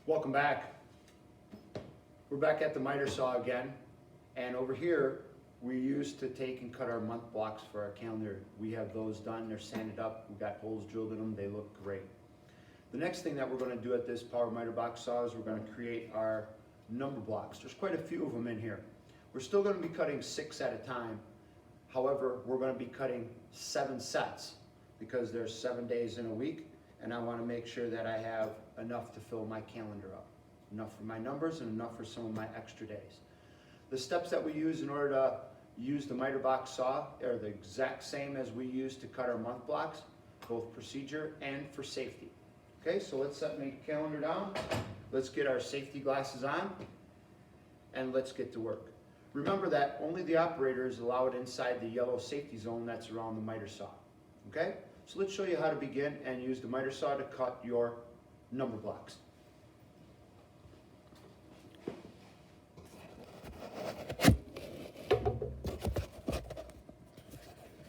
Welcome back. We're back at the miter saw again, and over here we used to take and cut our month blocks for our calendar. We have those done, they're sanded up, we've got holes drilled in them, they look great. The next thing that we're going to do at this power miter box saw is we're going to create our number blocks. There's quite a few of them in here. We're still going to be cutting 6 at a time. However, we're going to be cutting 7 sets because there's 7 days in a week, and I want to make sure that I have enough to fill my calendar up. Enough for my numbers and enough for some of my extra days. The steps that we use in order to use the miter box saw are the exact same as we use to cut our month blocks, both procedure and for safety. Okay, so let's set my calendar down. Let's get our safety glasses on and let's get to work. Remember that only the operator is allowed inside the yellow safety zone that's around the miter saw. Okay, so let's show you how to begin and use the miter saw to cut your number blocks.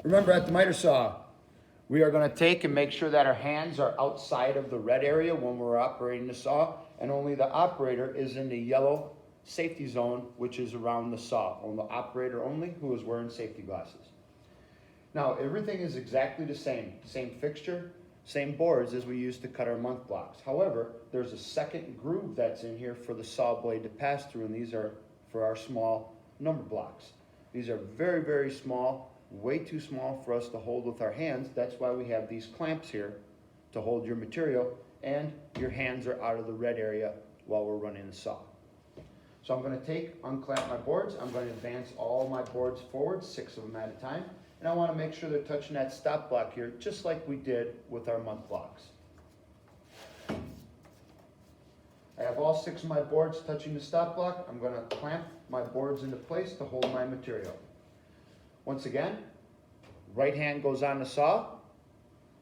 Remember, at the miter saw, we are going to take and make sure that our hands are outside of the red area when we're operating the saw, and only the operator is in the yellow safety zone, which is around the saw. On the operator only, who is wearing safety glasses. Now, everything is exactly the same fixture, same boards as we used to cut our month blocks. However, there's a second groove that's in here for the saw blade to pass through, and these are for our small number blocks. These are very, very small. Way too small for us to hold with our hands. That's why we have these clamps here to hold your material, and your hands are out of the red area while we're running the saw. So I'm going to unclamp my boards. I'm going to advance all my boards forward, 6 of them at a time, and I want to make sure they're touching that stop block here, just like we did with our month blocks. I have all 6 of my boards touching the stop block. I'm going to clamp my boards into place to hold my material. Once again, right hand goes on the saw.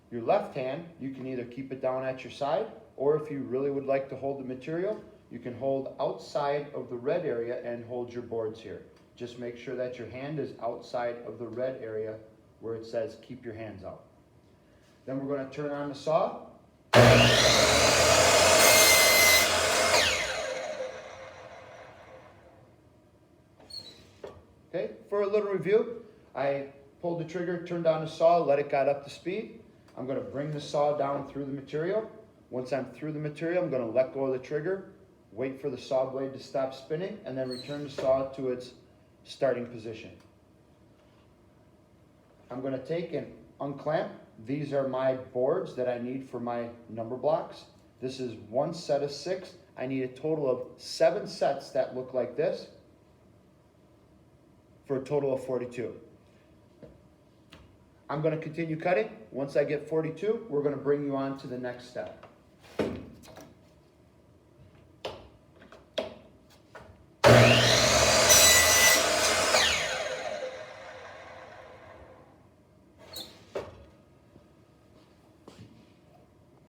Your left hand, you can either keep it down at your side, or if you really would like to hold the material, you can hold outside of the red area and hold your boards here. Just make sure that your hand is outside of the red area where it says keep your hands out. Then we're going to turn on the saw. Okay, for a little review, I pulled the trigger, turned on the saw, let it get up to speed. I'm going to bring the saw down through the material. Once I'm through the material, I'm going to let go of the trigger, wait for the saw blade to stop spinning, and then return the saw to its starting position. I'm going to take and unclamp. These are my boards that I need for my number blocks. This is 1 set of 6. I need a total of 7 sets that look like this for a total of 42. I'm going to continue cutting. Once I get 42, we're going to bring you on to the next step.